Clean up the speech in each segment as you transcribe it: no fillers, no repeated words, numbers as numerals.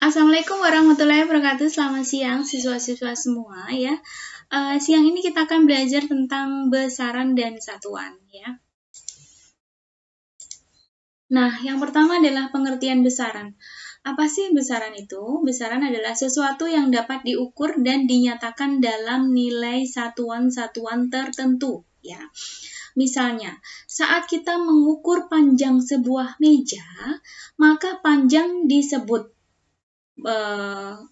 Assalamualaikum warahmatullahi wabarakatuh. Selamat siang siswa-siswa semua ya. Siang ini kita akan belajar tentang besaran dan satuan ya. Nah, yang pertama adalah pengertian besaran. Apa sih besaran itu? Besaran adalah sesuatu yang dapat diukur dan dinyatakan dalam nilai satuan-satuan tertentu ya. Misalnya, saat kita mengukur panjang sebuah meja, maka panjang disebut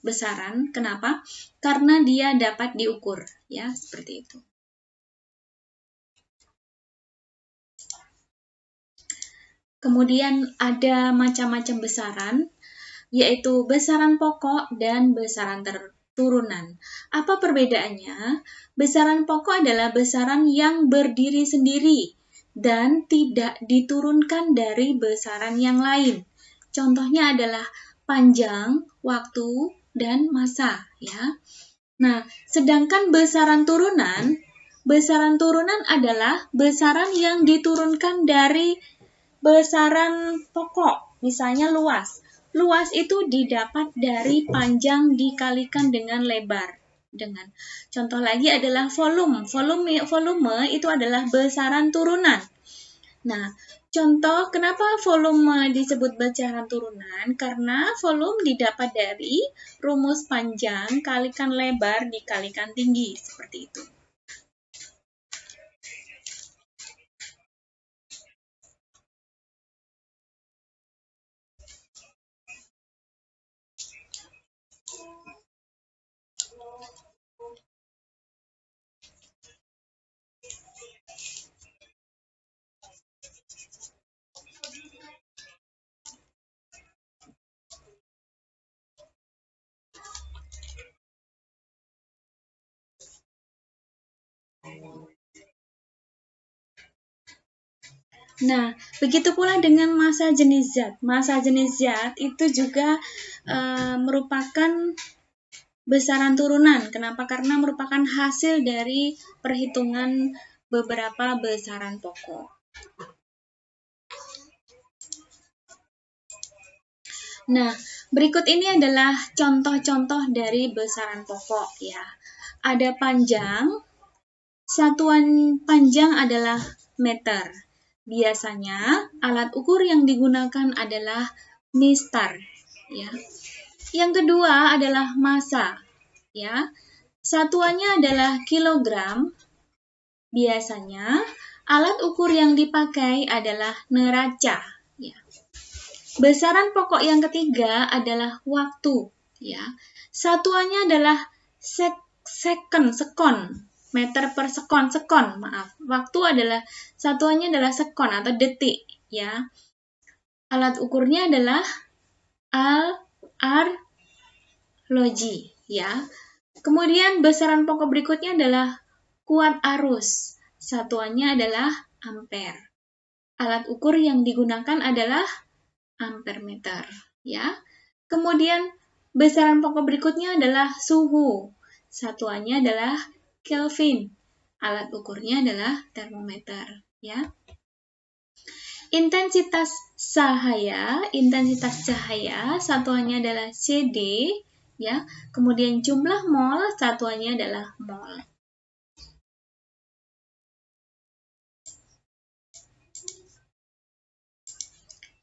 besaran. Kenapa? Karena dia dapat diukur, ya, seperti itu. Kemudian ada macam-macam besaran, yaitu besaran pokok dan besaran turunan. Apa perbedaannya? Besaran pokok adalah besaran yang berdiri sendiri dan tidak diturunkan dari besaran yang lain. Contohnya adalah panjang, waktu, dan massa, ya. Nah, sedangkan besaran turunan adalah besaran yang diturunkan dari besaran pokok, misalnya luas. Luas itu didapat dari panjang dikalikan dengan lebar. Contoh lagi adalah volume. Volume itu adalah besaran turunan. Nah, contoh kenapa volume disebut besaran turunan? Karena volume didapat dari rumus panjang kalikan lebar dikalikan tinggi, seperti itu. Nah, begitu pula dengan massa jenis zat. Massa jenis zat itu juga merupakan besaran turunan. Kenapa? Karena merupakan hasil dari perhitungan beberapa besaran pokok. Nah, berikut ini adalah contoh-contoh dari besaran pokok ya. Ada panjang, satuan panjang adalah meter. Biasanya alat ukur yang digunakan adalah mistar ya. Yang kedua adalah massa ya. Satuannya adalah kilogram. Biasanya alat ukur yang dipakai adalah neraca ya. Besaran pokok yang ketiga adalah waktu ya. Satuannya adalah sekon, meter per sekon, maaf. Waktu adalah satuannya adalah sekon atau detik ya. Alat ukurnya adalah logi ya. Kemudian besaran pokok berikutnya adalah kuat arus. Satuannya adalah ampere. Alat ukur yang digunakan adalah ampermeter ya. Kemudian besaran pokok berikutnya adalah suhu. Satuannya adalah Kelvin. Alat ukurnya adalah termometer ya. Intensitas cahaya satuannya adalah CD ya. Kemudian jumlah mol satuannya adalah mol.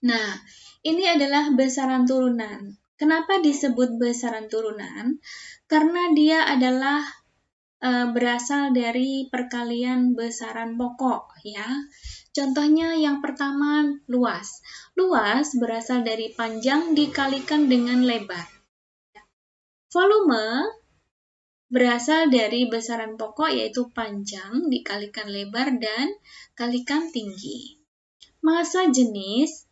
Nah, ini adalah besaran turunan. Kenapa disebut besaran turunan? Karena dia adalah berasal dari perkalian besaran pokok ya. Contohnya yang pertama luas. Luas berasal dari panjang dikalikan dengan lebar. Volume berasal dari besaran pokok yaitu panjang dikalikan lebar dan kalikan tinggi. Massa jenis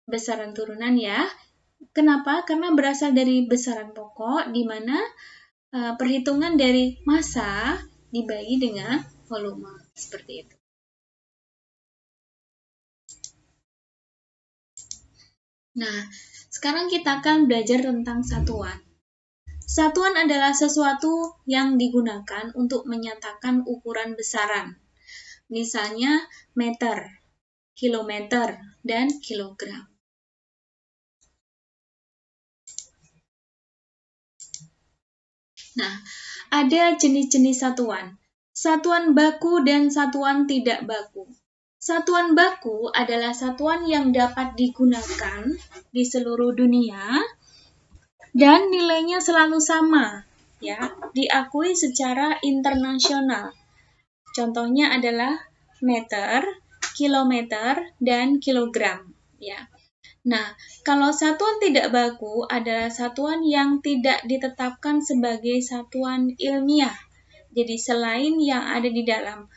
besaran turunan ya. Kenapa? Karena berasal dari besaran pokok di mana perhitungan dari massa dibagi dengan volume. Seperti itu. Nah, sekarang kita akan belajar tentang satuan. Satuan adalah sesuatu yang digunakan untuk menyatakan ukuran besaran. Misalnya meter, kilometer, dan kilogram. Nah, ada jenis-jenis satuan. Satuan baku dan satuan tidak baku. Satuan baku adalah satuan yang dapat digunakan di seluruh dunia dan nilainya selalu sama, ya, diakui secara internasional. Contohnya adalah meter, kilometer, dan kilogram, ya. Nah, kalau satuan tidak baku adalah satuan yang tidak ditetapkan sebagai satuan ilmiah. Jadi selain yang ada di dalam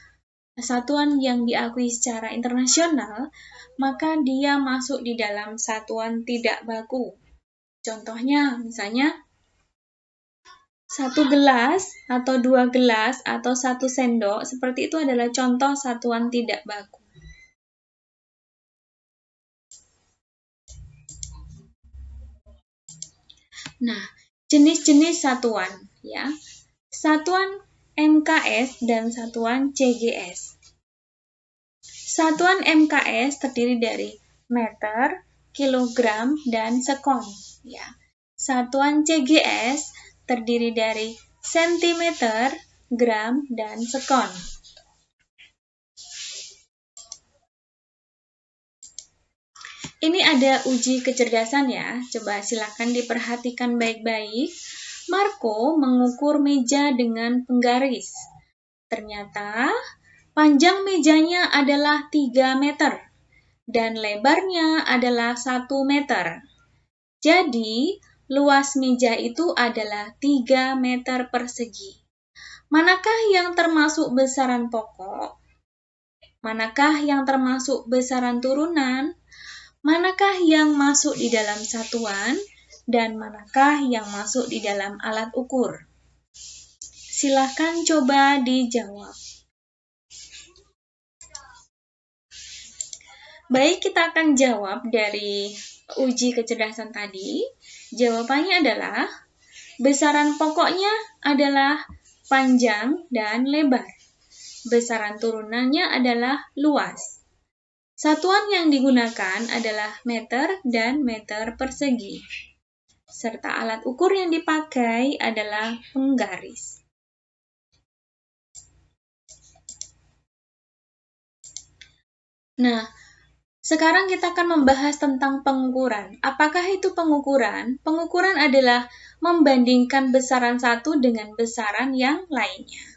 satuan yang diakui secara internasional, maka dia masuk di dalam satuan tidak baku. Contohnya, misalnya 1 gelas atau 2 gelas atau 1 sendok, seperti itu adalah contoh satuan tidak baku. Nah, jenis-jenis satuan, ya. Satuan MKS dan satuan CGS. Satuan MKS terdiri dari meter, kilogram, dan sekon, ya. Satuan CGS terdiri dari sentimeter, gram, dan sekon. Ini ada uji kecerdasan ya, coba silakan diperhatikan baik-baik. Marco mengukur meja dengan penggaris. Ternyata panjang mejanya adalah 3 meter dan lebarnya adalah 1 meter. Jadi, luas meja itu adalah 3 meter persegi. Manakah yang termasuk besaran pokok? Manakah yang termasuk besaran turunan? Manakah yang masuk di dalam satuan, dan manakah yang masuk di dalam alat ukur? Silahkan coba dijawab. Baik, kita akan jawab dari uji kecerdasan tadi. Jawabannya adalah, besaran pokoknya adalah panjang dan lebar. Besaran turunannya adalah luas. Satuan yang digunakan adalah meter dan meter persegi. Serta alat ukur yang dipakai adalah penggaris. Nah, sekarang kita akan membahas tentang pengukuran. Apakah itu pengukuran? Pengukuran adalah membandingkan besaran satu dengan besaran yang lainnya.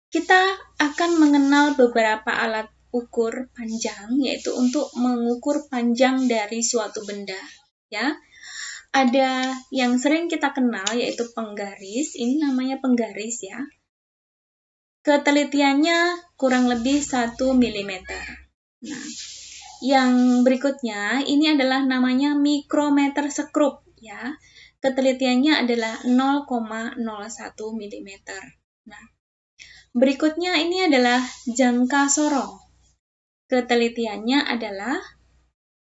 Kita akan mengenal beberapa alat ukur panjang, yaitu untuk mengukur panjang dari suatu benda. Ya, ada yang sering kita kenal yaitu penggaris. Ini namanya penggaris ya. Ketelitiannya kurang lebih 1 mm. Nah, yang berikutnya ini adalah namanya mikrometer sekrup ya. Ketelitiannya adalah 0,01 mm. Nah, berikutnya ini adalah jangka sorong. Ketelitiannya adalah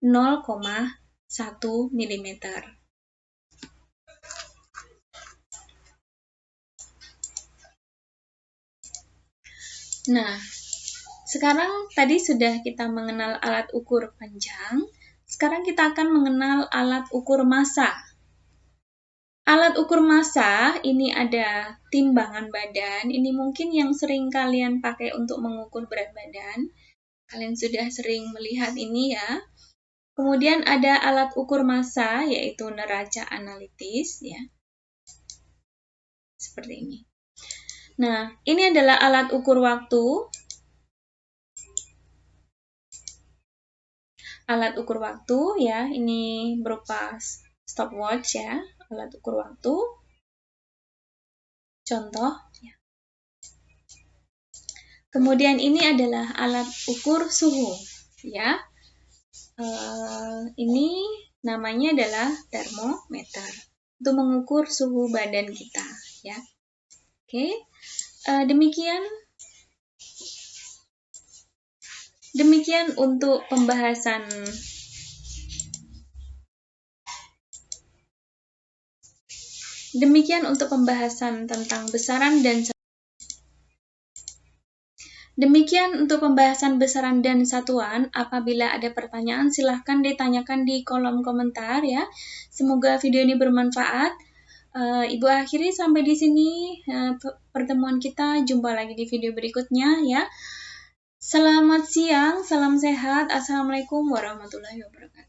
0,1 mm. Nah, sekarang tadi sudah kita mengenal alat ukur panjang. Sekarang kita akan mengenal alat ukur massa. Alat ukur massa ini ada timbangan badan. Ini mungkin yang sering kalian pakai untuk mengukur berat badan. Kalian sudah sering melihat ini ya. Kemudian ada alat ukur massa yaitu neraca analitis ya. Seperti ini. Nah, ini adalah alat ukur waktu. Alat ukur waktu ya, ini berupa stopwatch ya. Alat ukur waktu, contoh. Ya. Kemudian ini adalah alat ukur suhu, ya. Ini namanya adalah termometer untuk mengukur suhu badan kita, ya. Oke, demikian untuk pembahasan tentang besaran dan Demikian untuk pembahasan besaran dan satuan. Apabila ada pertanyaan, silahkan ditanyakan di kolom komentar ya. Semoga video ini bermanfaat. Ibu akhiri sampai di sini pertemuan kita. Jumpa lagi di video berikutnya ya. Selamat siang, salam sehat. Assalamualaikum warahmatullahi wabarakatuh.